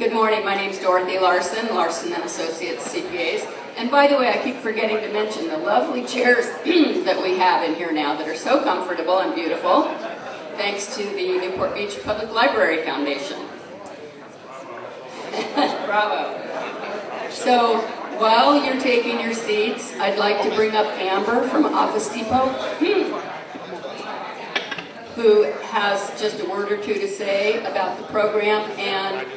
Good morning, my name is Dorothy Larson, Larson and Associates CPAs. And by the way, I keep forgetting to mention the lovely chairs that we have in here now that are so comfortable and beautiful, thanks to the Newport Beach Public Library Foundation. Bravo. So, while you're taking your seats, I'd like to bring up Amber from Office Depot, who has just a word or two to say about the program and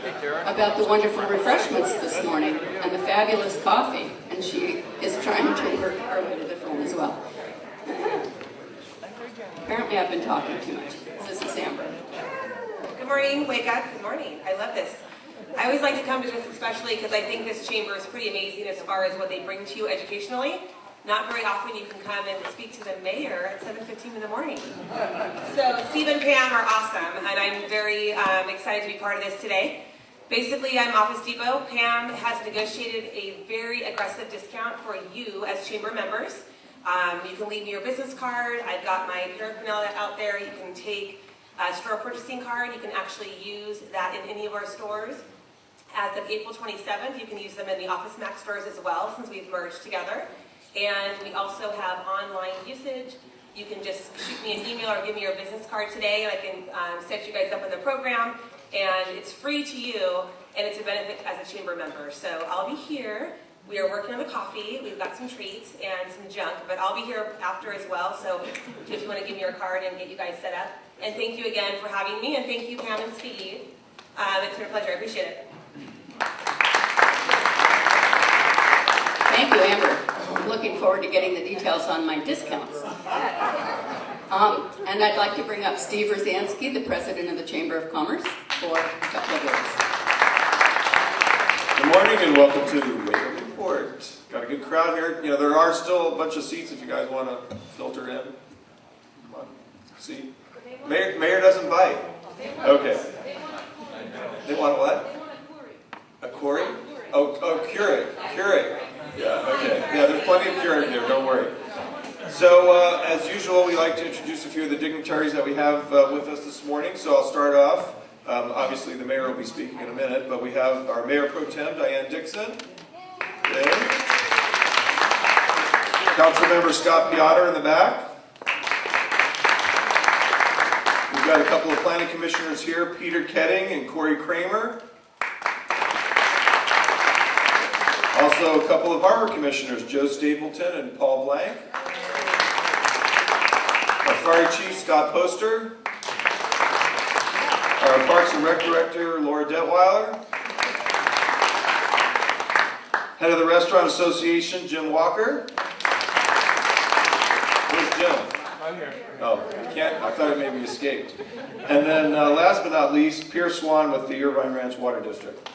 about the wonderful refreshments this morning and the fabulous coffee. And she is trying to work her way to the front as well. Apparently I've been talking too much. This is Amber. Good morning, wake up, good morning. I love this. I always like to come to this especially because I think this chamber is pretty amazing as far as what they bring to you educationally. Not very often you can come and speak to the mayor at 7:15 in the morning. So Steve and Pam are awesome, and I'm very excited to be part of this today. Basically, I'm Office Depot. Pam has negotiated a very aggressive discount for you as chamber members. You can leave me your business card. I've got my paraphernalia out there. You can take a store purchasing card. You can actually use that in any of our stores. As of April 27th, you can use them in the Office Max stores as well, since we've merged together. And we also have online usage. You can just shoot me an email or give me your business card today, and I can set you guys up in the program. And it's free to you, and it's a benefit as a chamber member. So I'll be here. We are working on the coffee. We've got some treats and some junk, but I'll be here after as well. So if you want to give me your card and get you guys set up. And thank you again for having me, and thank you, Pam and Steve. It's been a pleasure. I appreciate it. Thank you, Amber. I'm looking forward to getting the details on my discounts. And I'd like to bring up Steve Rosansky, the president of the Chamber of Commerce, for a couple of words. Good morning and welcome to Wake Up Newport. Got a good crowd here. You know, there are still a bunch of seats if you guys want to filter in. Come on, see. Mayor doesn't bite. Okay. They want what? A quarry? Oh, Keurig. Yeah, okay. Yeah, there's plenty of Keurig there, don't worry. So, as usual, we like to introduce a few of the dignitaries that we have with us this morning. So I'll start off. Obviously, the mayor will be speaking in a minute, but we have our Mayor Pro Tem, Diane Dixon. Okay. Councilmember Scott Piotr in the back. We've got a couple of planning commissioners here, Peter Ketting and Corey Kramer. Also, a couple of harbor commissioners, Joe Stapleton and Paul Blank. Our fire chief, Scott Poster. Our Parks and Rec director, Laura Detweiler. Head of the Restaurant Association, Jim Walker. Where's Jim? I'm here. Oh, you can't? I thought it maybe escaped. And then, last but not least, Pierce Swan with the Irvine Ranch Water District.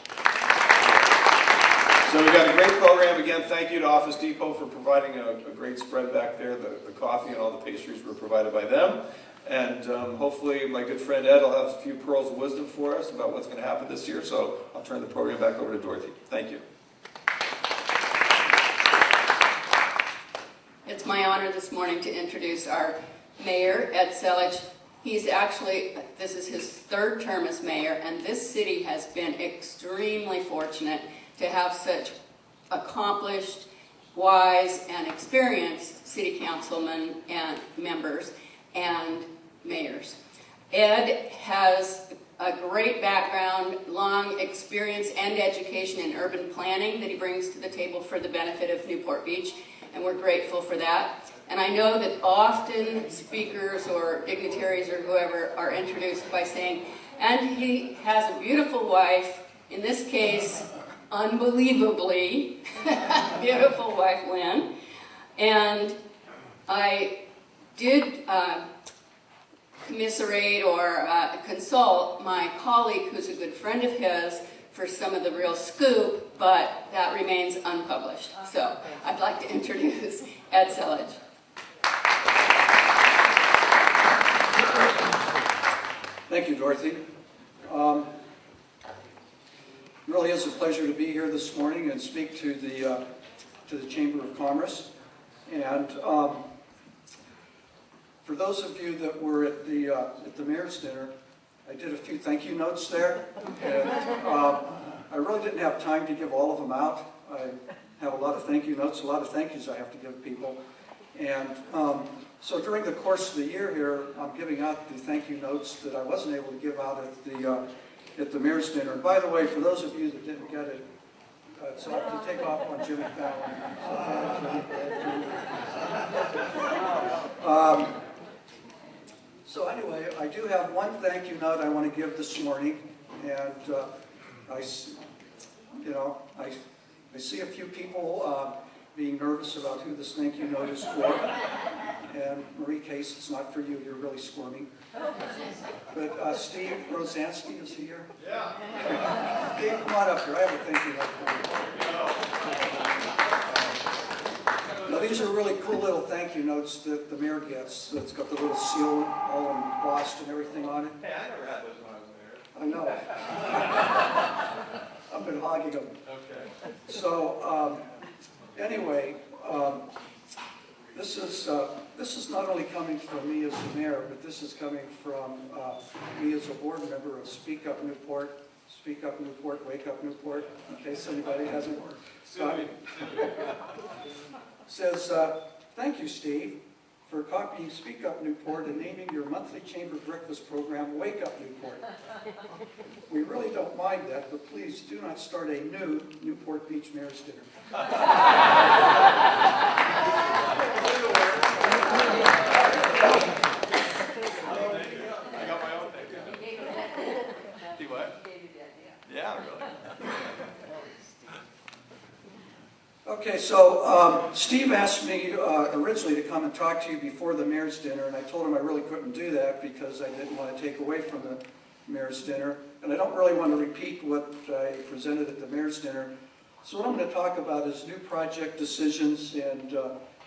So we've got a great program. Again, thank you to Office Depot for providing a great spread back there. The coffee and all the pastries were provided by them. And hopefully my good friend Ed will have a few pearls of wisdom for us about what's going to happen this year. So I'll turn the program back over to Dorothy. Thank you. It's my honor this morning to introduce our mayor, Ed Selich. He's actually, this is his third term as mayor, and this city has been extremely fortunate to have such accomplished, wise, and experienced city councilmen and members and mayors. Ed has a great background, long experience and education in urban planning that he brings to the table for the benefit of Newport Beach, and we're grateful for that. And I know that often speakers or dignitaries or whoever are introduced by saying, and he has a beautiful wife, in this case, unbelievably beautiful wife, Lynn. And I did commiserate or consult my colleague, who's a good friend of his, for some of the real scoop, but that remains unpublished. So I'd like to introduce Ed Selich. Thank you, Dorothy. It really is a pleasure to be here this morning and speak to the Chamber of Commerce. And for those of you that were at the mayor's dinner, I did a few thank you notes there. And I really didn't have time to give all of them out. I have a lot of thank you notes, a lot of thank yous I have to give people. And so during the course of the year here, I'm giving out the thank you notes that I wasn't able to give out at the mayor's dinner. And by the way, for those of you that didn't get it, it's up to take off on Jimmy Fallon. So anyway, I do have one thank you note I want to give this morning, and I see a few people being nervous about who this thank you note is for. And Marie Case, it's not for you. You're really squirming. But Steve Rosansky, is he here? Yeah. Dave, come on up here. I have a thank you note for you. Now, these are really cool little thank you notes that the mayor gets. It's got the little seal all embossed and everything on it. Hey, I never had those when I was there. I know. I've been hogging them. Okay. So, anyway, this is not only coming from me as the mayor, but this is coming from me as a board member of Speak Up Newport, Wake Up Newport, in case anybody hasn't got it. Says, thank you, Steve, for copying Speak Up Newport and naming your monthly chamber breakfast program Wake Up Newport. We really don't mind that, but please do not start a new Newport Beach Mayor's Dinner. I got my own thing. See what? Yeah, really. Okay, so Steve asked me originally to come and talk to you before the mayor's dinner, and I told him I really couldn't do that because I didn't want to take away from the mayor's dinner, and I don't really want to repeat what I presented at the mayor's dinner. So what I'm going to talk about is new project decisions and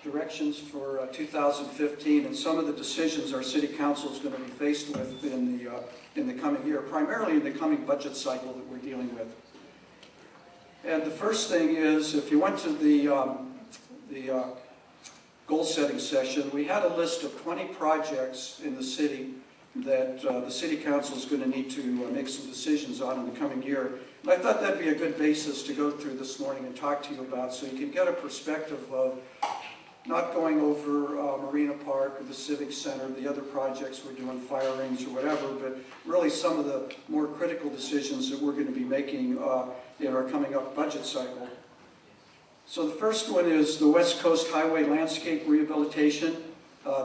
directions for 2015, and some of the decisions our city council is going to be faced with in the coming year, primarily in the coming budget cycle that we're dealing with. And the first thing is, if you went to the goal-setting session, we had a list of 20 projects in the city that the city council is going to need to make some decisions on in the coming year. And I thought that'd be a good basis to go through this morning and talk to you about, so you can get a perspective of not going over Marina Park or the Civic Center, the other projects we're doing, fire rings or whatever, but really some of the more critical decisions that we're going to be making in our coming up budget cycle. So the first one is the West Coast Highway Landscape Rehabilitation.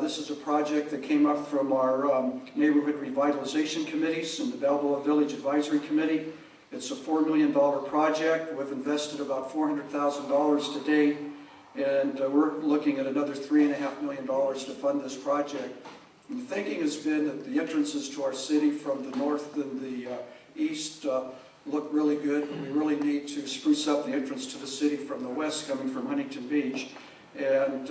This is a project that came up from our neighborhood revitalization committees and the Balboa Village Advisory Committee. It's a $4 million project. We've invested about $400,000 to date, and we're looking at another $3.5 million to fund this project. And the thinking has been that the entrances to our city from the north and the east look really good, but we really need to spruce up the entrance to the city from the west coming from Huntington Beach. And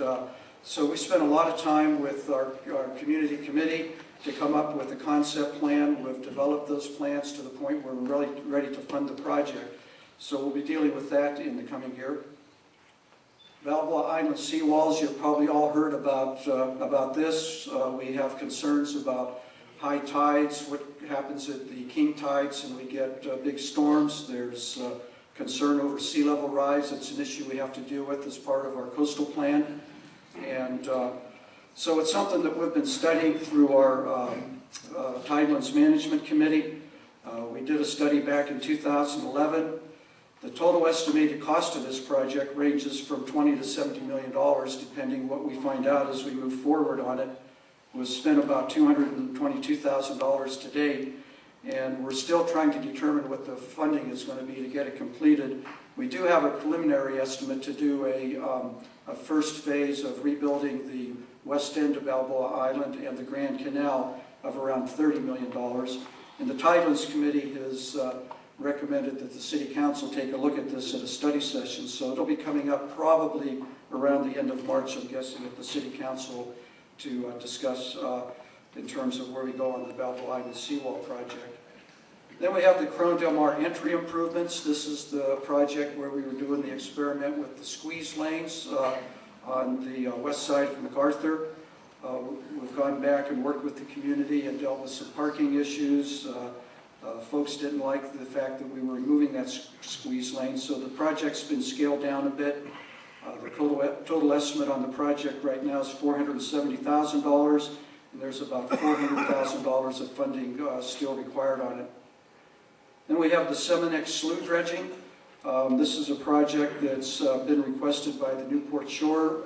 so we spent a lot of time with our community committee to come up with a concept plan. We've developed those plans to the point where we're really ready to fund the project. So we'll be dealing with that in the coming year. Balboa Island seawalls, you've probably all heard about this. We have concerns about high tides, what happens at the king tides, and we get big storms. There's concern over sea level rise. It's an issue we have to deal with as part of our coastal plan. And so it's something that we've been studying through our Tidelands Management Committee. We did a study back in 2011. The total estimated cost of this project ranges from $20 to $70 million, depending what we find out as we move forward on it. We've spent about $222,000 to date, and we're still trying to determine what the funding is going to be to get it completed. We do have a preliminary estimate to do a first phase of rebuilding the west end of Balboa Island and the Grand Canal of around $30 million. And the Tidelands Committee has recommended that the City Council take a look at this at a study session. So it'll be coming up probably around the end of March, I'm guessing, at the City Council to discuss in terms of where we go on the Balboa Island seawall project. Then we have the Corona Del Mar entry improvements. This is the project where we were doing the experiment with the squeeze lanes on the west side of MacArthur. We've gone back and worked with the community and dealt with some parking issues. Folks didn't like the fact that we were removing that squeeze lane, so the project's been scaled down a bit. The total estimate on the project right now is $470,000, and there's about $400,000 of funding still required on it. Then we have the Selich Slough dredging. This is a project that's been requested by the Newport Shore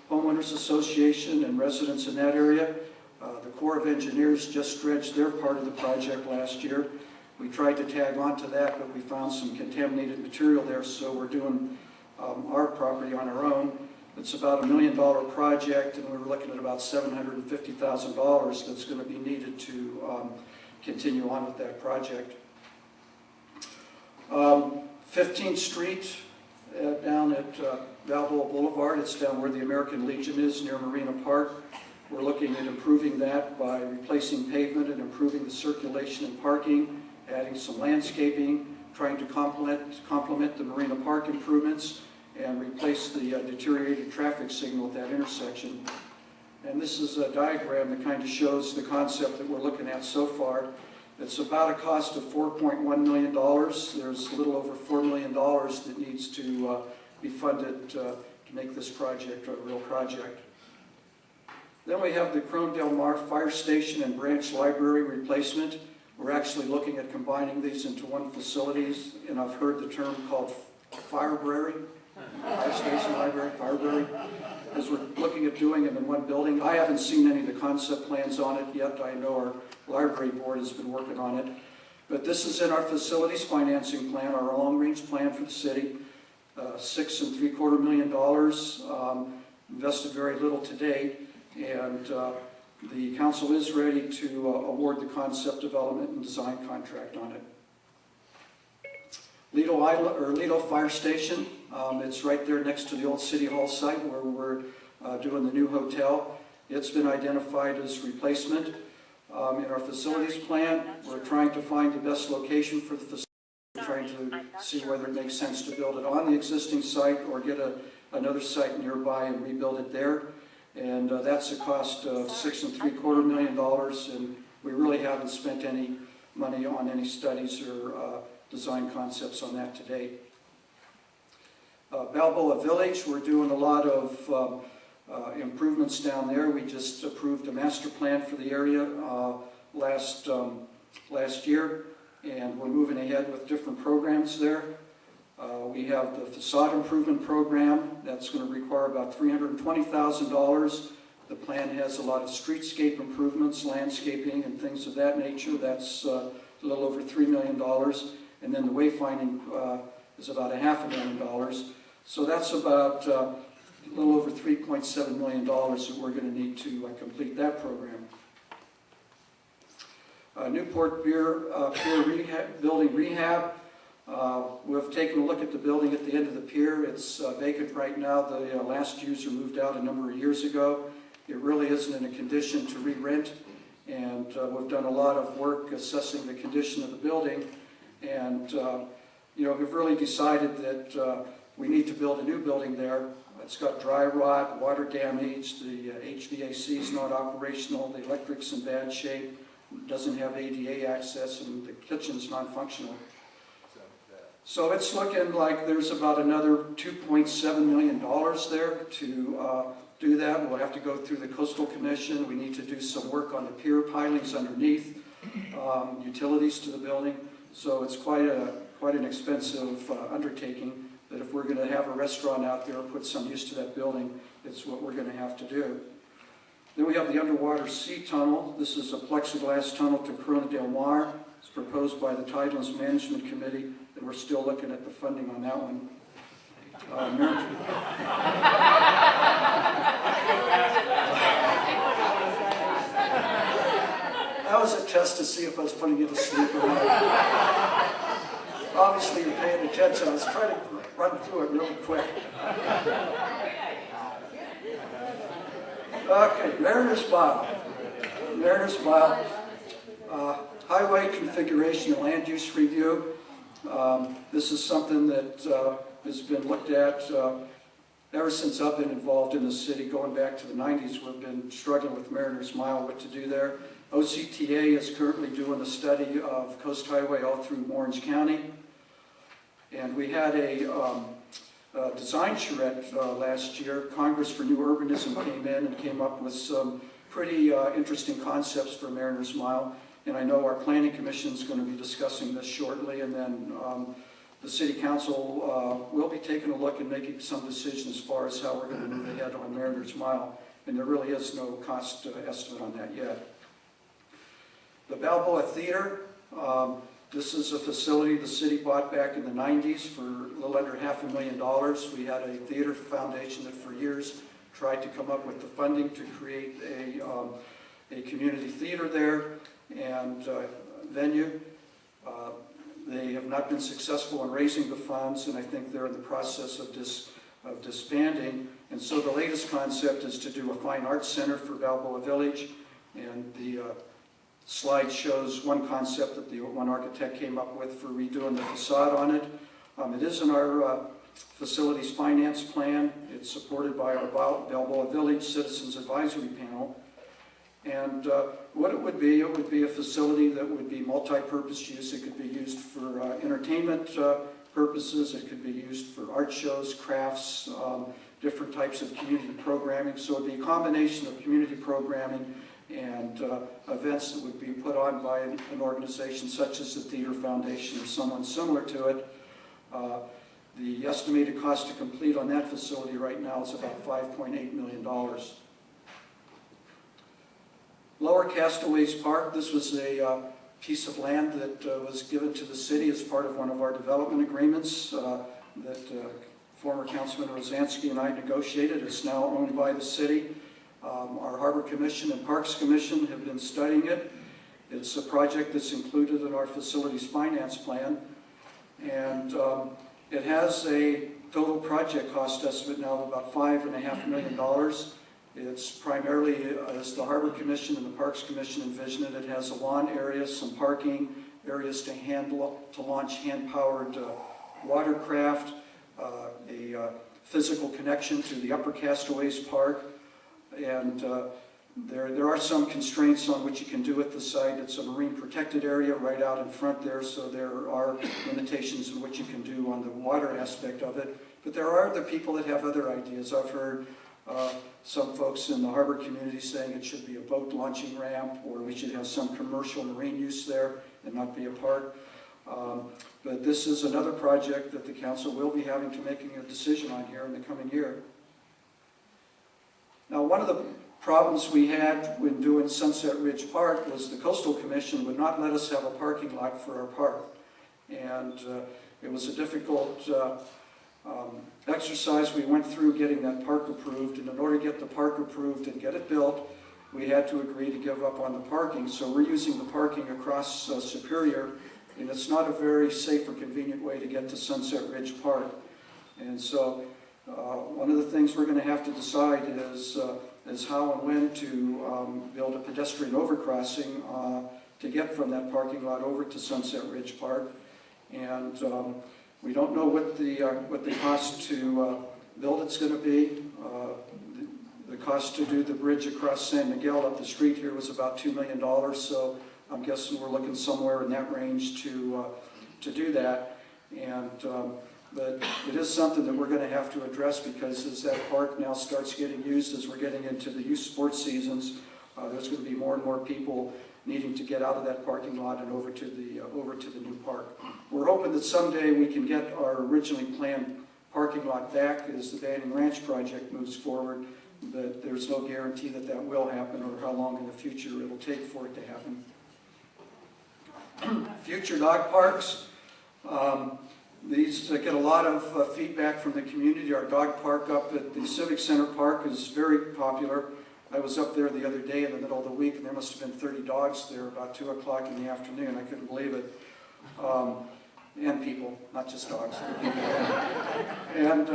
Homeowners Association and residents in that area. The Corps of Engineers just dredged their part of the project last year. We tried to tag on to that, but we found some contaminated material there, so we're doing our property on our own. It's about $1 million project, and we were looking at about $750,000 that's going to be needed to continue on with that project. 15th Street down at Balboa Boulevard. It's down where the American Legion is, near Marina Park. We're looking at improving that by replacing pavement and improving the circulation and parking, adding some landscaping, trying to complement the Marina Park improvements, and replace the deteriorated traffic signal at that intersection. And this is a diagram that kind of shows the concept that we're looking at so far. It's about a cost of $4.1 million. There's a little over $4 million that needs to be funded to make this project a real project. Then we have the Crone Del Mar Fire Station and Branch Library replacement. We're actually looking at combining these into one facility, and I've heard the term called Firebrary, Fire Station Library, Firebrary, as we're looking at doing it in one building. I haven't seen any of the concept plans on it yet. I know our library board has been working on it. But this is in our facilities financing plan, our long-range plan for the city. $6.75 million, invested very little to date. And the council is ready to award the concept development and design contract on it. Lido Fire Station, it's right there next to the old City Hall site where we're doing the new hotel. It's been identified as replacement. In our facilities plan, we're trying to find the best location for the facility. We're trying to see whether it makes sense to build it on the existing site or get another site nearby and rebuild it there. And that's a cost of $6.75 million, and we really haven't spent any money on any studies or design concepts on that to date. Balboa Village, we're doing a lot of improvements down there. We just approved a master plan for the area last year, and we're moving ahead with different programs there. We have the facade improvement program that's going to require about $320,000. The plan has a lot of streetscape improvements, landscaping, and things of that nature. That's a little over $3 million. And then the wayfinding is about $500,000. So that's about a little over $3.7 million that we're going to need to complete that program. Newport Pier building rehab. We've taken a look at the building at the end of the pier. It's vacant right now. The last user moved out a number of years ago. It really isn't in a condition to re-rent, and we've done a lot of work assessing the condition of the building, and we've really decided that we need to build a new building there. It's got dry rot, water damage, the HVAC is not operational, the electric's in bad shape, doesn't have ADA access, and the kitchen's non-functional. So it's looking like there's about another $2.7 million there to do that. We'll have to go through the Coastal Commission. We need to do some work on the pier pilings underneath, utilities to the building. So it's quite an expensive undertaking. But if we're going to have a restaurant out there or put some use to that building, it's what we're going to have to do. Then we have the underwater sea tunnel. This is a plexiglass tunnel to Crone Del Mar. It's proposed by the Tidelands Management Committee, and we're still looking at the funding on that one. That was a test to see if I was putting you to sleep or not. Obviously, you're paying attention. I was trying to run through it really quick. Okay, Mariner's Mile. Mariner's Mile. Highway configuration and land use review. This is something that has been looked at ever since I've been involved in the city, going back to the 90s. We've been struggling with Mariner's Mile, what to do there. OCTA is currently doing a study of Coast Highway all through Orange County. And we had a design charrette last year. Congress for New Urbanism came in and came up with some pretty interesting concepts for Mariners Mile. And I know our Planning Commission is going to be discussing this shortly, and then the City Council will be taking a look and making some decision as far as how we're going to move ahead on Mariners Mile. And there really is no cost estimate on that yet. The Balboa Theater, this is a facility the city bought back in the 90s for a little under $500,000. We had a theater foundation that for years tried to come up with the funding to create a community theater there and venue. They have not been successful in raising the funds, and I think they're in the process of disbanding. And so the latest concept is to do a fine arts center for Balboa Village, and the slide shows one concept that the one architect came up with for redoing the facade on it. It is in our facilities finance plan. It's supported by our Balboa Village Citizens Advisory Panel. And what it would be a facility that would be multi-purpose use. It could be used for entertainment purposes. It could be used for art shows, crafts, different types of community programming. So it would be a combination of community programming and events that would be put on by an organization such as the Theater Foundation or someone similar to it. The estimated cost to complete on that facility right now is about $5.8 million. Lower Castaways Park, this was a piece of land that was given to the city as part of one of our development agreements that former Councilman Rosansky and I negotiated. It's now owned by the city. Our Harbor Commission and Parks Commission have been studying it. It's a project that's included in our facilities finance plan, and it has a total project cost estimate now of about $5.5 million. It's primarily, as the Harbor Commission and the Parks Commission envision it, it has a lawn area, some parking areas to launch hand-powered watercraft, a physical connection to the Upper Castaways Park, and there are some constraints on what you can do at the site. It's a marine protected area right out in front there, so there are limitations in what you can do on the water aspect of it. But there are other people that have other ideas. I've heard some folks in the harbor community saying it should be a boat launching ramp, or we should have some commercial marine use there and not be a park. But this is another project that the council will be having to making a decision on here in the coming year. Now, one of the problems we had when doing Sunset Ridge Park was the Coastal Commission would not let us have a parking lot for our park. And it was a difficult exercise we went through getting that park approved. And in order to get the park approved and get it built, we had to agree to give up on the parking. So we're using the parking across Superior, and it's not a very safe or convenient way to get to Sunset Ridge Park. And so one of the things we're going to have to decide is how and when to build a pedestrian overcrossing to get from that parking lot over to Sunset Ridge Park. And we don't know what the cost to build it's going to be. The cost to do the bridge across San Miguel up the street here was about $2 million, so I'm guessing we're looking somewhere in that range to do that. And but it is something that we're going to have to address, because as that park now starts getting used, as we're getting into the youth sports seasons, there's going to be more and more people needing to get out of that parking lot and over to the new park. We're hoping that someday we can get our originally planned parking lot back as the Banning Ranch project moves forward, but there's no guarantee that that will happen or how long in the future it'll take for it to happen. Future dog parks. These get a lot of feedback from the community. Our dog park up at the Civic Center Park is very popular. I was up there the other day in the middle of the week, and there must have been 30 dogs there about 2 o'clock in the afternoon. I couldn't believe it. And people, not just dogs. And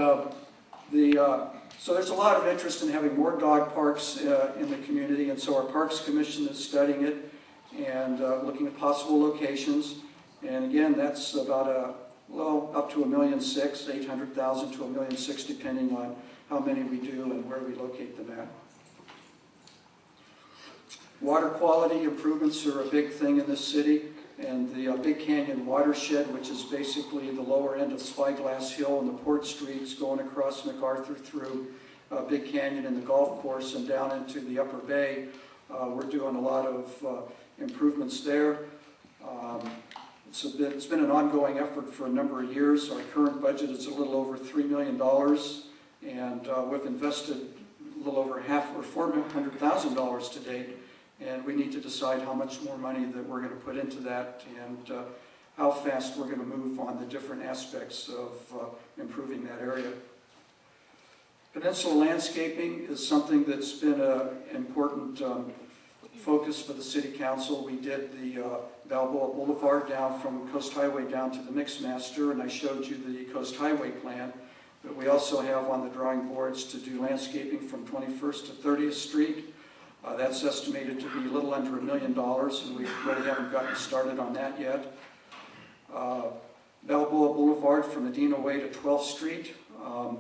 so there's a lot of interest in having more dog parks in the community, and so our Parks Commission is studying it and looking at possible locations. And again, that's about up to $1.6 million, $800,000 to $1.6 million, depending on how many we do and where we locate them at. Water quality improvements are a big thing in this city, and the Big Canyon watershed, which is basically the lower end of Spyglass Hill and the port streets going across MacArthur through Big Canyon and the golf course and down into the upper bay. We're doing a lot of improvements there. It's been an ongoing effort for a number of years. Our current budget is a little over $3 million, and we've invested a little over half or $400,000 to date. And we need to decide how much more money that we're going to put into that and how fast we're going to move on the different aspects of improving that area. Peninsula landscaping is something that's been an important focus for the City Council. We did the Balboa Boulevard down from Coast Highway down to the Mixmaster, and I showed you the Coast Highway plan. But we also have on the drawing boards to do landscaping from 21st to 30th Street. That's estimated to be a little under $1 million, and we really haven't gotten started on that yet. Balboa Boulevard from Medina Way to 12th Street, $1.2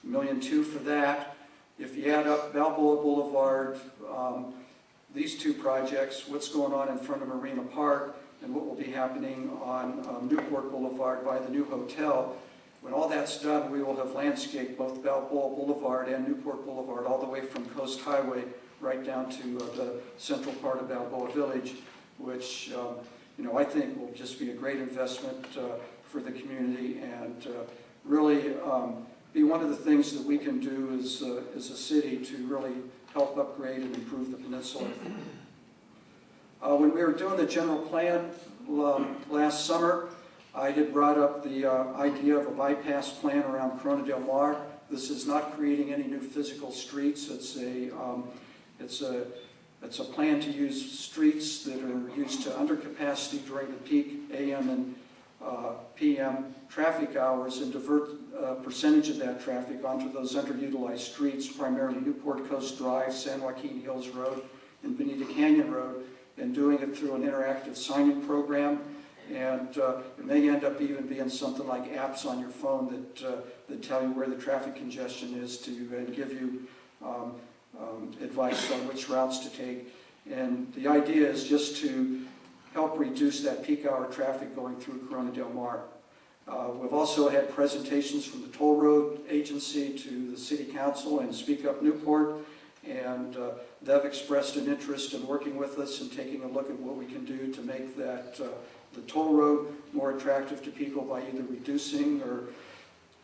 million for that. If you add up Balboa Boulevard, these two projects, what's going on in front of Marina Park, and what will be happening on Newport Boulevard by the new hotel, when all that's done, we will have landscaped both Balboa Boulevard and Newport Boulevard all the way from Coast Highway right down to the central part of Balboa Village, which I think will just be a great investment for the community and really be one of the things that we can do as a city to really help upgrade and improve the peninsula. When we were doing the general plan last summer, I had brought up the idea of a bypass plan around Corona del Mar. This is not creating any new physical streets. It's a plan to use streets that are used to undercapacity during the peak AM and PM traffic hours and divert a percentage of that traffic onto those underutilized streets, primarily Newport Coast Drive, San Joaquin Hills Road, and Bonita Canyon Road, and doing it through an interactive signing program. And it may end up even being something like apps on your phone that tell you where the traffic congestion is and give you advice on which routes to take. And the idea is just to help reduce that peak hour traffic going through Corona del Mar. We've also had presentations from the Toll Road Agency to the City Council and Speak Up Newport, and they've expressed an interest in working with us and taking a look at what we can do to make that the toll road more attractive to people by either reducing or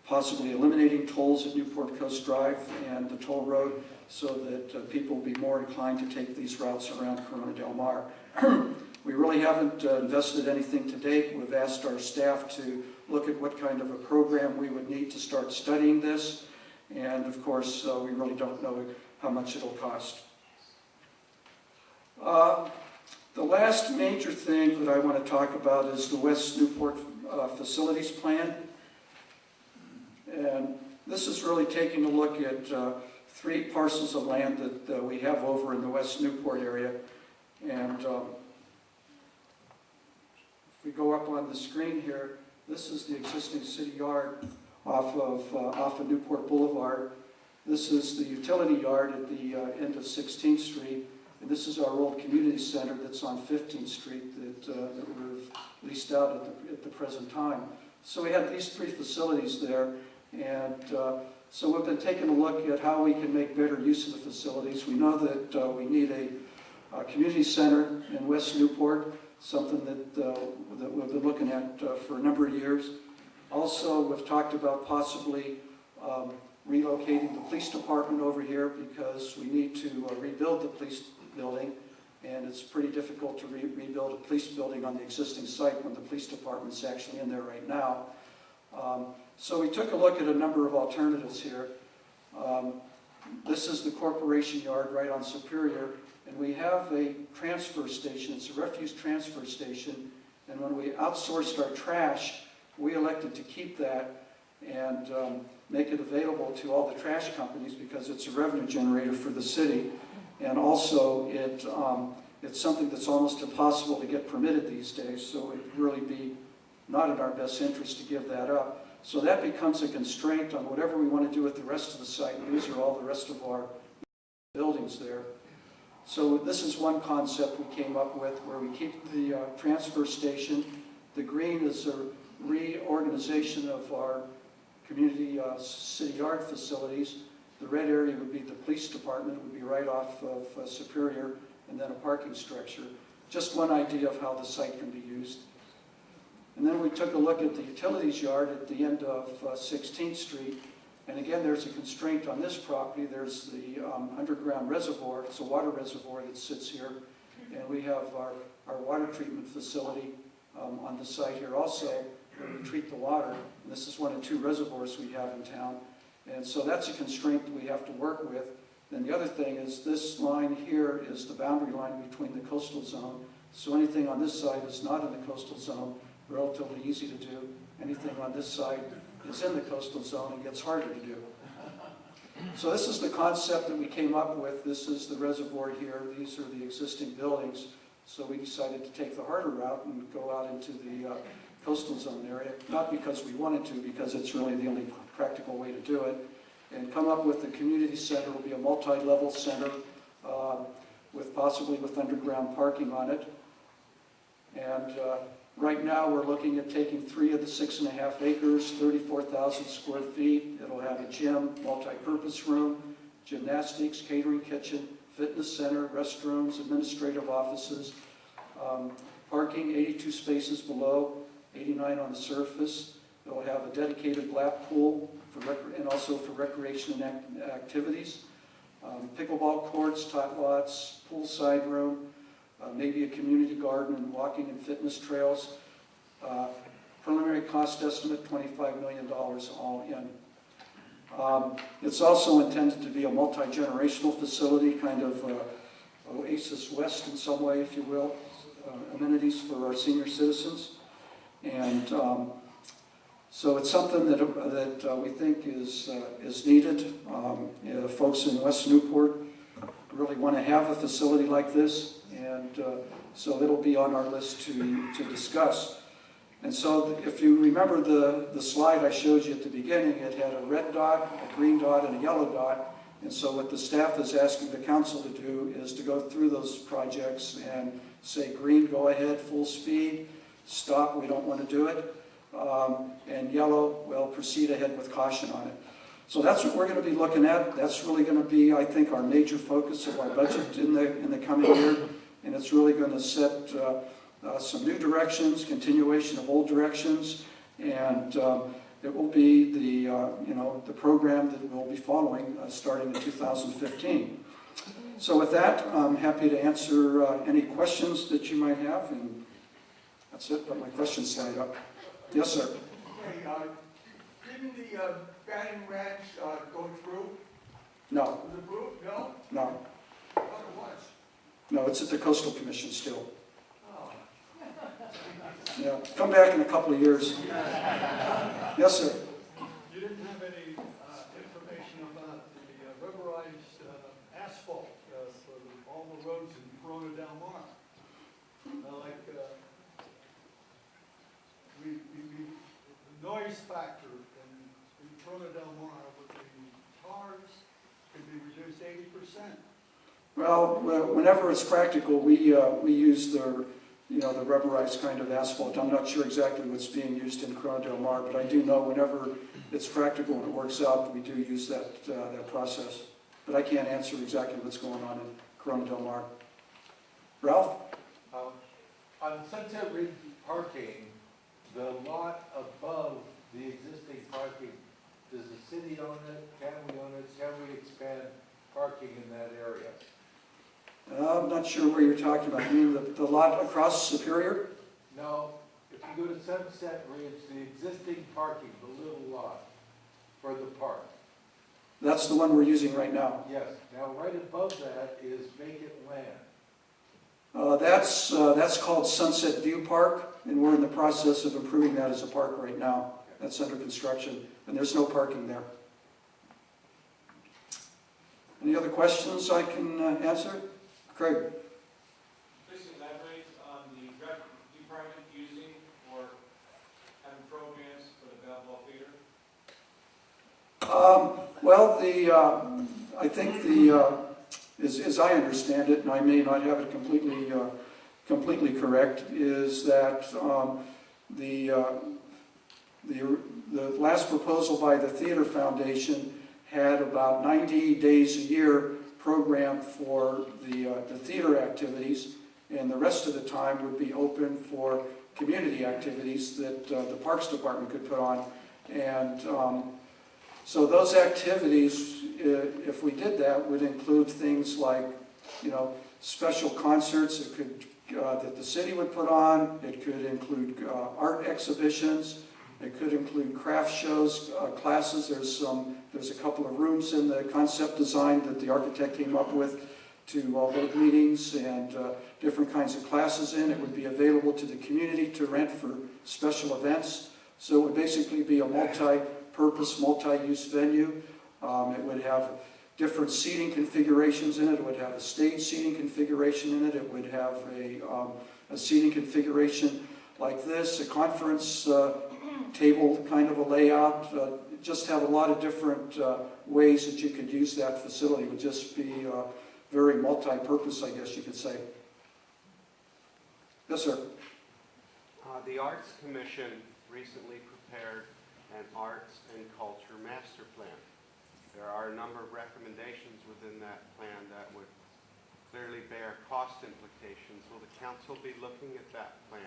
possibly eliminating tolls at Newport Coast Drive and the toll road so that people will be more inclined to take these routes around Corona del Mar. We really haven't invested anything to date. We've asked our staff to look at what kind of a program we would need to start studying this, and of course we really don't know how much it'll cost. The last major thing that I want to talk about is the West Newport Facilities Plan. And this is really taking a look at 3 parcels of land that we have over in the West Newport area. And if we go up on the screen here, this is the existing city yard off of Newport Boulevard. This is the utility yard at the end of 16th Street. And this is our old community center that's on 15th Street that we've leased out at the present time. So we have these 3 facilities there, and so we've been taking a look at how we can make better use of the facilities. We know that we need a community center in West Newport, something that we've been looking at for a number of years. Also, we've talked about possibly relocating the police department over here because we need to rebuild the police building, and it's pretty difficult to rebuild a police building on the existing site when the police department's actually in there right now. So we took a look at a number of alternatives here. This is the corporation yard right on Superior, and we have a transfer station. It's a refuse transfer station, and when we outsourced our trash, we elected to keep that and make it available to all the trash companies because it's a revenue generator for the city. And also, it's something that's almost impossible to get permitted these days, so it would really be not in our best interest to give that up. So that becomes a constraint on whatever we want to do with the rest of the site. These are all the rest of our buildings there. So this is one concept we came up with where we keep the transfer station. The green is a reorganization of our community city yard facilities. The red area would be the police department. It would be right off of Superior, and then a parking structure. Just one idea of how the site can be used. And then we took a look at the utilities yard at the end of 16th Street. And again, there's a constraint on this property. There's the underground reservoir. It's a water reservoir that sits here. And we have our water treatment facility on the site here also, where we treat the water. And this is one of 2 reservoirs we have in town. And so that's a constraint that we have to work with. Then the other thing is this line here is the boundary line between the coastal zone. So anything on this side is not in the coastal zone, relatively easy to do. Anything on this side is in the coastal zone and gets harder to do. So this is the concept that we came up with. This is the reservoir here. These are the existing buildings. So we decided to take the harder route and go out into the coastal zone area, not because we wanted to, because it's really the only practical way to do it, and come up with the community center. It will be a multi-level center possibly with underground parking on it. And right now we're looking at taking 3 of the 6.5 acres, 34,000 square feet. It'll have a gym, multi-purpose room, gymnastics, catering kitchen, fitness center, restrooms, administrative offices, parking, 82 spaces below, 89 on the surface. It'll have a dedicated lap pool and also for recreation and activities. Pickleball courts, tot lots, poolside room, maybe a community garden and walking and fitness trails. Preliminary cost estimate, $25 million all in. It's also intended to be a multi-generational facility, kind of Oasis West in some way, if you will. Amenities for our senior citizens. And so it's something that we think is needed. Folks in West Newport really want to have a facility like this, and so it'll be on our list to discuss. And so if you remember the slide I showed you at the beginning, it had a red dot, a green dot, and a yellow dot. And so what the staff is asking the council to do is to go through those projects and say, green, go ahead, full speed, stop, we don't want to do it. And yellow, well, proceed ahead with caution on it. So that's what we're going to be looking at. That's really going to be, I think, our major focus of our budget in the coming year. And it's really going to set some new directions, continuation of old directions, and it will be the program that we'll be following starting in 2015. So with that, I'm happy to answer any questions that you might have, and that's it. Put my questions slide up. Yes, sir. Okay, didn't the batting ranch go through? No. Was it approved? No? No. I thought it was. No, it's at the Coastal Commission still. Oh. Yeah. Come back in a couple of years. Yes, sir. You didn't have any information about the rubberized asphalt for all the roads in Corona Del Mar. The noise factor in Corona Del Mar with the cars could be reduced 80%. Well, whenever it's practical, we use the rubberized kind of asphalt. I'm not sure exactly what's being used in Corona Del Mar, but I do know whenever it's practical and it works out, we do use that process. But I can't answer exactly what's going on in Corona Del Mar. Ralph? On Sunset Ridge parking, the lot above the existing parking, does the city own it? Can we own it? Can we expand parking in that area? I'm not sure where you're talking about. You mean the lot across Superior? No. If you go to Sunset Ridge, the existing parking, the little lot for the park. That's the one we're using right now. Yes. Now, right above that is vacant land. That's called Sunset View Park, and we're in the process of improving that as a park right now. That's under construction, and there's no parking there. Any other questions I can answer? Craig? Please elaborate on the rec department using or having programs for the Belleville Theater. Well, I think as I understand it, and I may not have it completely correct, is that the last proposal by the Theater Foundation had about 90 days a year programmed for the theater activities, and the rest of the time would be open for community activities that the Parks Department could put on. And so those activities, if we did that, would include things like, special concerts that the city would put on. It could include art exhibitions. It could include craft shows, classes. There's a couple of rooms in the concept design that the architect came up with to hold meetings and different kinds of classes in. It would be available to the community to rent for special events. So it would basically be a multi-purpose, multi-use venue. It would have different seating configurations in it. It would have a stage seating configuration in it. It would have a seating configuration like this, a conference table kind of a layout. Just have a lot of different ways that you could use that facility. It would just be very multi-purpose, I guess you could say. Yes, sir. The Arts Commission recently prepared an Arts and Culture Master Plan. There are a number of recommendations within that plan that would clearly bear cost implications. Will the council be looking at that plan?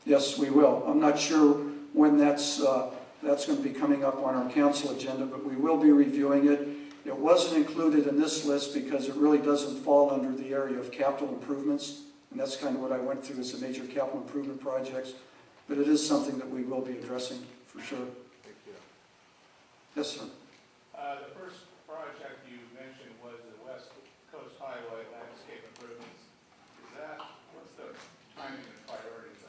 Yes, we will. I'm not sure when that's going to be coming up on our council agenda, but we will be reviewing it. It wasn't included in this list because it really doesn't fall under the area of capital improvements, and that's kind of what I went through as the major capital improvement projects. But it is something that we will be addressing for sure. Thank you. Yes, sir. The first project you mentioned was the West Coast Highway landscape improvements. What's the timing and priority of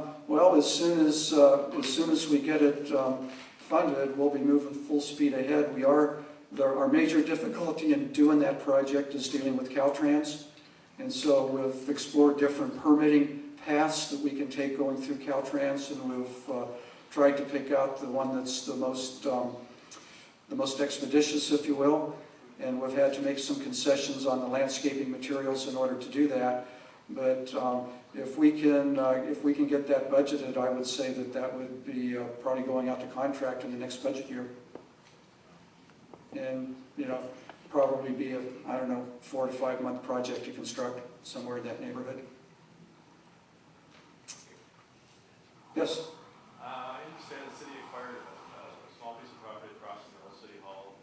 that? Well, as soon as we get it funded, we'll be moving full speed ahead. Our major difficulty in doing that project is dealing with Caltrans, and so we've explored different permitting paths that we can take going through Caltrans, and we've tried to pick out the one that's the most expeditious, if you will. And we've had to make some concessions on the landscaping materials in order to do that. But if we can get that budgeted, I would say that would be probably going out to contract in the next budget year. And probably be a 4 to 5 month project to construct somewhere in that neighborhood. Yes. I understand the city acquired a small piece of property across from the old city hall,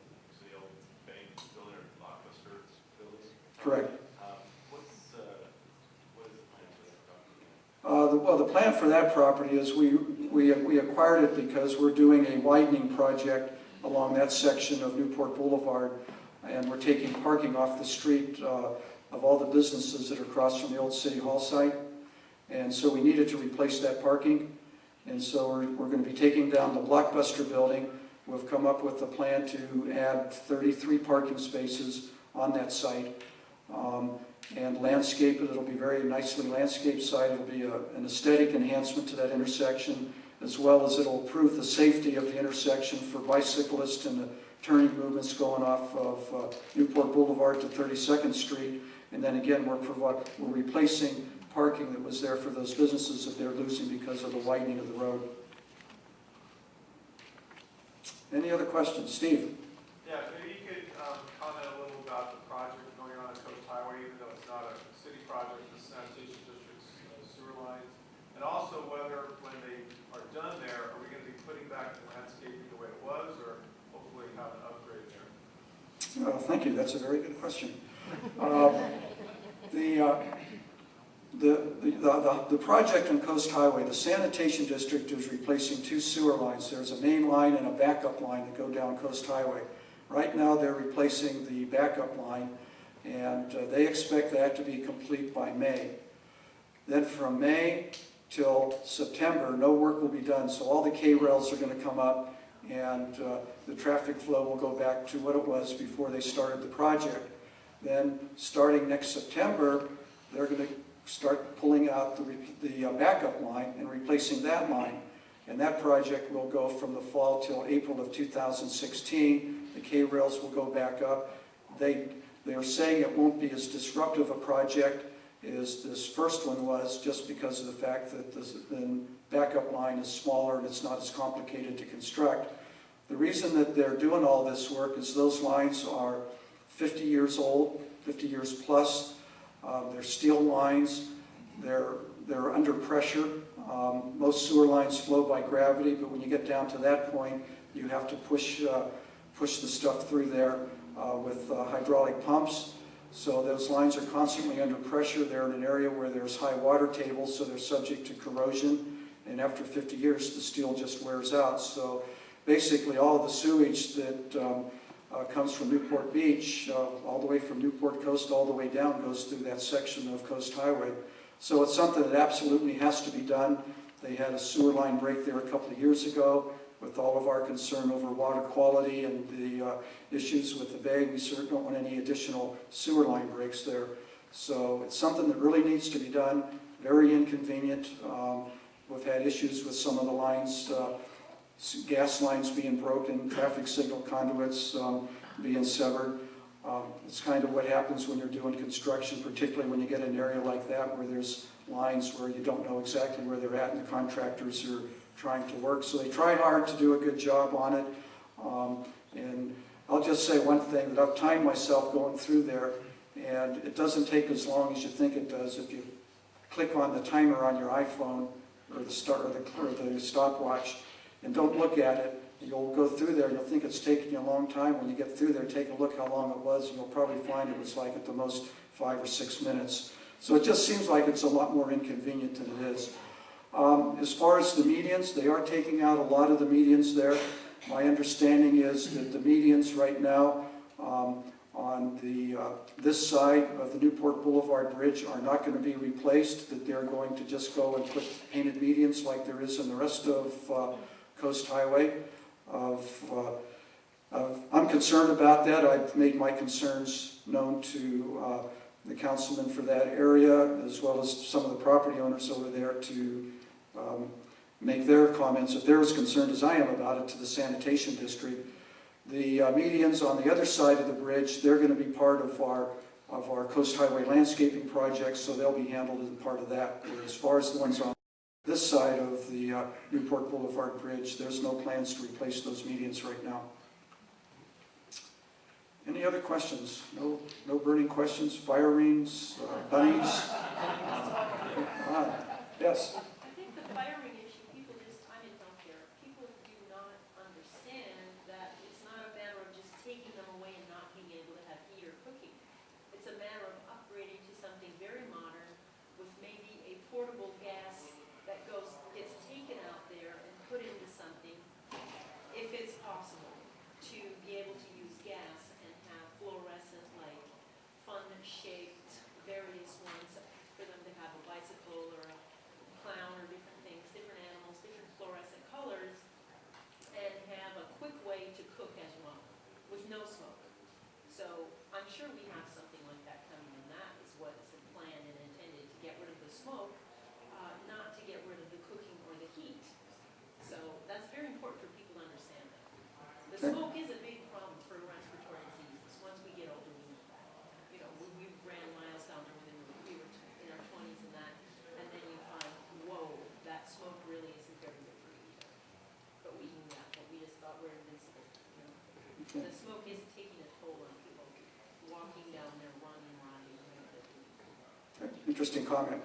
the old bank building or Blockbuster building. Correct. What is the plan for that property? Well, the plan for that property is we acquired it because we're doing a widening project along that section of Newport Boulevard, and we're taking parking off the street of all the businesses that are across from the old city hall site. And so we needed to replace that parking. And so we're going to be taking down the Blockbuster building. We've come up with a plan to add 33 parking spaces on that site and landscape it. It'll be very nicely landscaped site. It'll be an aesthetic enhancement to that intersection, as well as it'll improve the safety of the intersection for bicyclists and the turning movements going off of Newport Boulevard to 32nd Street. And then again, we're replacing parking that was there for those businesses that they're losing because of the widening of the road. Any other questions? Steve? Yeah, maybe you could comment a little about the project going on Coast Highway, even though it's not a city project, the sanitation district's sewer lines, and also whether when they are done there, are we going to be putting back the landscaping the way it was, or hopefully have an upgrade there? Thank you. That's a very good question. The project on Coast Highway, the sanitation district is replacing 2 sewer lines. There's a main line and a backup line that go down Coast Highway. Right now they're replacing the backup line, and they expect that to be complete by May. Then from May till September, no work will be done, so all the K-rails are going to come up, and the traffic flow will go back to what it was before they started the project. Then starting next September, they're going to start pulling out the backup line and replacing that line. And that project will go from the fall till April of 2016. The K-rails will go back up, They're saying it won't be as disruptive a project as this first one was, just because of the fact that the backup line is smaller and it's not as complicated to construct. The reason that they're doing all this work is those lines are 50 years old, 50 years plus. They're steel lines. They're under pressure. Most sewer lines flow by gravity, but when you get down to that point, you have to push the stuff through there with hydraulic pumps. So those lines are constantly under pressure. They're in an area where there's high water tables, so they're subject to corrosion. And after 50 years, the steel just wears out. So basically, all of the sewage that comes from Newport Beach, all the way from Newport Coast all the way down, goes through that section of Coast Highway. So it's something that absolutely has to be done. They had a sewer line break there a couple of years ago. With all of our concern over water quality and the issues with the bay, we certainly don't want any additional sewer line breaks there. So it's something that really needs to be done. Very inconvenient. We've had issues with some of the lines, gas lines being broken, traffic signal conduits being severed. It's kind of what happens when you're doing construction, particularly when you get an area like that where there's lines where you don't know exactly where they're at and the contractors are trying to work. So they try hard to do a good job on it. And I'll just say one thing, that I've timed myself going through there, and it doesn't take as long as you think it does. If you click on the timer on your iPhone or the stopwatch and don't look at it, you'll go through there and you'll think it's taking you a long time. When you get through there, take a look how long it was, and you'll probably find it was like at the most 5 or 6 minutes. So it just seems like it's a lot more inconvenient than it is. As far as the medians, they are taking out a lot of the medians there. My understanding is that the medians right now on this side of the Newport Boulevard Bridge are not going to be replaced, that they're going to just go and put painted medians like there is in the rest of Coast Highway. I'm concerned about that. I've made my concerns known to the councilman for that area, as well as some of the property owners over there, to make their comments, if they're as concerned as I am about it, to the sanitation district. The medians on the other side of the bridge, they're going to be part of our Coast Highway landscaping project, so they'll be handled as part of that. As far as the ones on this side of the Newport Boulevard Bridge, there's no plans to replace those medians right now. Any other questions? No burning questions? Fire rings? Bunnies? Yes? I think the fire ring issue, people just, I'm in healthcare, people do not understand that it's not a matter of just taking them away and not being able to have heat or cooking. It's a matter of upgrading to something very modern with maybe a portable gas that gets taken out there and put into something, if it's possible, to be able to use gas and have fluorescent, like fun-shaped, various ones for them to have a bicycle or a clown or different things, different animals, different fluorescent colors, and have a quick way to cook as well, with no smoke. So I'm sure we have something like that coming, and that is what is planned and intended, to get rid of the smoke, not to get rid of the cooking or the heat. So that's very important for people to understand that. The smoke is a big problem for respiratory diseases. Once we get older, we ran miles down there when we were in our 20s and that, and then you find, whoa, that smoke really isn't very good for you either. But we knew that, but we just thought we're invincible. The smoke is taking a toll on people walking down there, running. Interesting comment.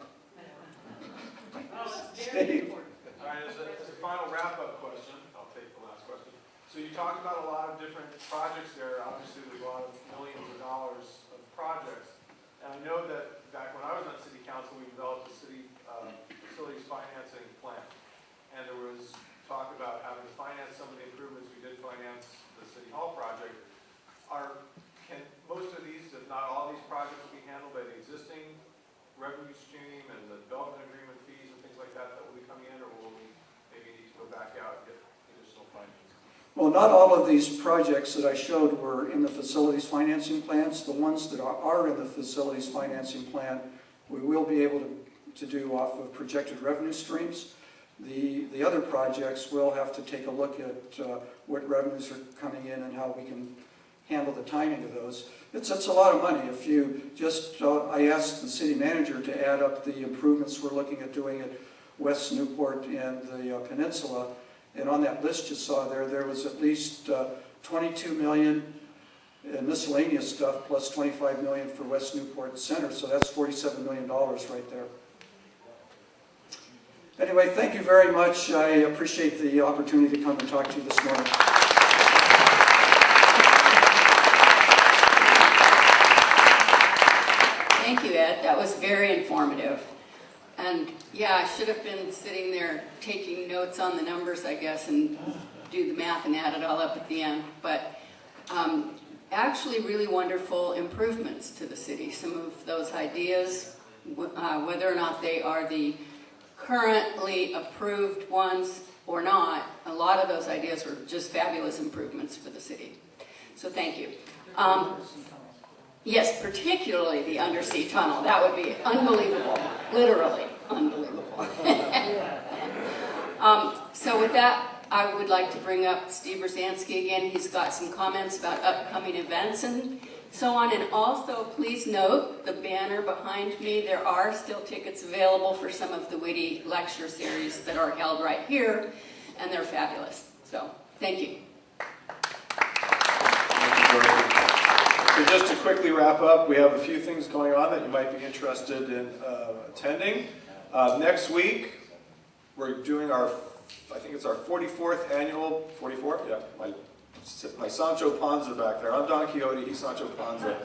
Oh, it's very important. All right, as a final wrap-up question, I'll take the last question. So you talked about a lot of different projects there. Obviously, there's a lot of millions of dollars of projects. And I know that back when I was on city council, we developed a city facilities financing plan. And there was talk about having to finance some of the improvements. We did finance the city hall project. Can most of these, if not all these projects, will be handled by the existing revenue stream and the development agreement fees and things like that will be coming in, or will we maybe need to go back out and get additional financing? Well, not all of these projects that I showed were in the facilities financing plans. The ones that are in the facilities financing plan, we will be able to do off of projected revenue streams. The other projects, we'll have to take a look at what revenues are coming in and how we can handle the timing of those. It's a lot of money. If you just, I asked the city manager to add up the improvements we're looking at doing at West Newport and the peninsula, and on that list you saw there was at least 22 million in miscellaneous stuff, plus 25 million for West Newport Center, so that's $47 million right there. Anyway, thank you very much. I appreciate the opportunity to come and talk to you this morning. Thank you, Ed. That was very informative. And yeah, I should have been sitting there taking notes on the numbers, I guess, and do the math and add it all up at the end. But actually really wonderful improvements to the city. Some of those ideas, whether or not they are the currently approved ones or not, a lot of those ideas were just fabulous improvements for the city. So thank you. Yes, particularly the undersea tunnel. That would be unbelievable, literally unbelievable. So with that, I would like to bring up Steve Brzezinski again. He's got some comments about upcoming events and so on. And also, please note the banner behind me. There are still tickets available for some of the witty lecture series that are held right here, and they're fabulous. So, thank you. Thank you, Dorothy. So just to quickly wrap up, we have a few things going on that you might be interested in attending. Next week, we're doing our, I think it's our 44th annual, 44? Yeah, my Sancho Panza back there. I'm Don Quixote, he's Sancho Panza.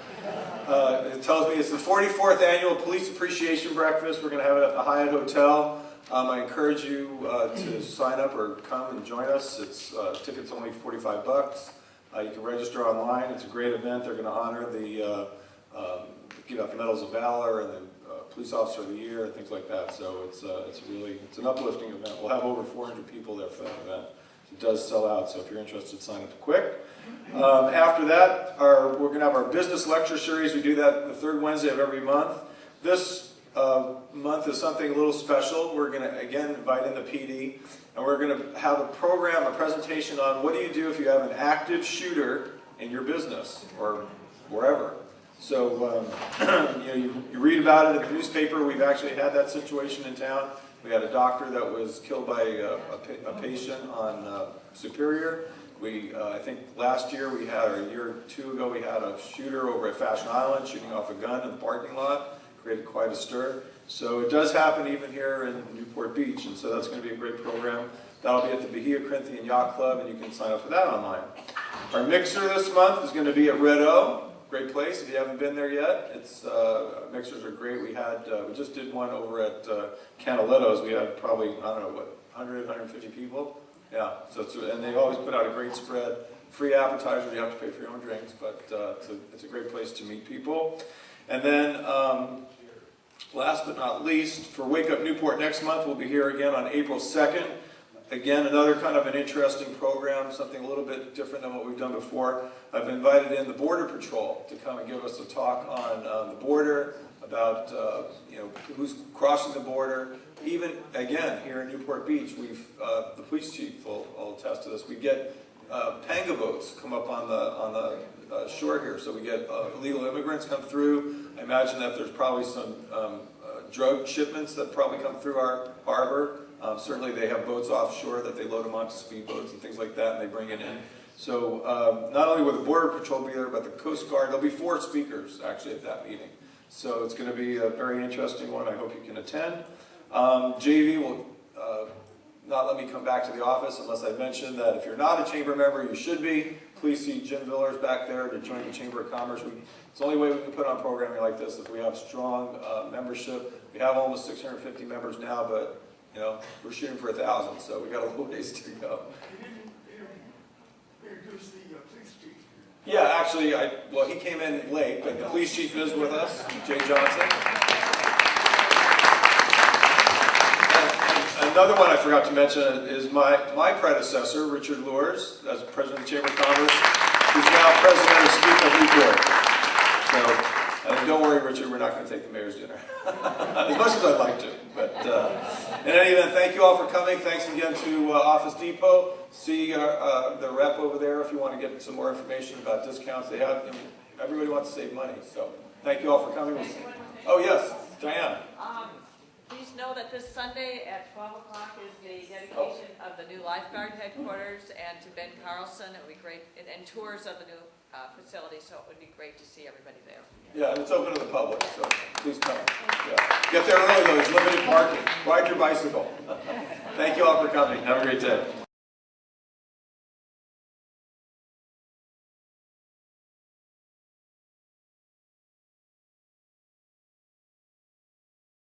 It tells me it's the 44th annual Police Appreciation Breakfast. We're going to have it at the Hyatt Hotel. I encourage you to sign up or come and join us. It's tickets only $45. You can register online. It's a great event. They're going to honor the give out the Medals of Valor and the Police Officer of the Year and things like that. So it's an uplifting event. We'll have over 400 people there for that event. It does sell out, so if you're interested, sign up quick. After that, we're going to have our business lecture series. We do that the third Wednesday of every month. This month is something a little special. We're going to, again, invite in the PD, and we're going to have a program, a presentation on what do you do if you have an active shooter in your business or wherever. So you read about it in the newspaper. We've actually had that situation in town. We had a doctor that was killed by a patient on Superior. I think last year we had, or a year or two ago, we had a shooter over at Fashion Island shooting off a gun in the parking lot. Created quite a stir. So it does happen even here in Newport Beach, and so that's going to be a great program. That'll be at the Bahia Corinthian Yacht Club, and you can sign up for that online. Our mixer this month is going to be at Red O. Great place if you haven't been there yet. Mixers are great. We just did one over at Canaletto's. We had probably, I don't know, what, 100, 150 people? Yeah, and they always put out a great spread. Free appetizers, you have to pay for your own drinks, but it's a great place to meet people. And then, last but not least, for Wake Up Newport next month, we'll be here again on April 2nd. Again, another kind of an interesting program, something a little bit different than what we've done before. I've invited in the Border Patrol to come and give us a talk on the border, about who's crossing the border. Even, again, here in Newport Beach, the police chief will attest to this, we get panga boats come up on the shore here, so we get illegal immigrants come through. I imagine that there's probably some drug shipments that probably come through our harbor. Certainly they have boats offshore that they load them onto speedboats and things like that, and they bring it in. So not only will the Border Patrol be there, but the Coast Guard. There'll be 4 speakers actually at that meeting. So it's going to be a very interesting one. I hope you can attend. JV will not let me come back to the office unless I mention that if you're not a chamber member, you should be. Please see Jim Villers back there to join the Chamber of Commerce. It's the only way we can put on programming like this if we have strong membership. We have almost 650 members now, but we're shooting for 1,000, so we got a little ways to go. You didn't introduce the police chief. Yeah, actually, he came in late, but the police chief is with us, Jay Johnson. Another one I forgot to mention is my predecessor, Richard Lures, as president of the Chamber of Commerce, who's now president of Speak of Newport. So, don't worry, Richard, we're not going to take the mayor's dinner. As much as I'd like to. But in any event, thank you all for coming. Thanks again to Office Depot. See the rep over there if you want to get some more information about discounts. They have, everybody wants to save money. So thank you all for coming. Oh, yes, Diane. Please know that this Sunday at 12 o'clock is the dedication of the new lifeguard headquarters, and to Ben Carlson, it would be great, and tours of the new facility, so it would be great to see everybody there. Yeah, and it's open to the public, so please come. Yeah. Get there early, though. There's limited parking. Ride your bicycle. Thank you all for coming. Have a great day.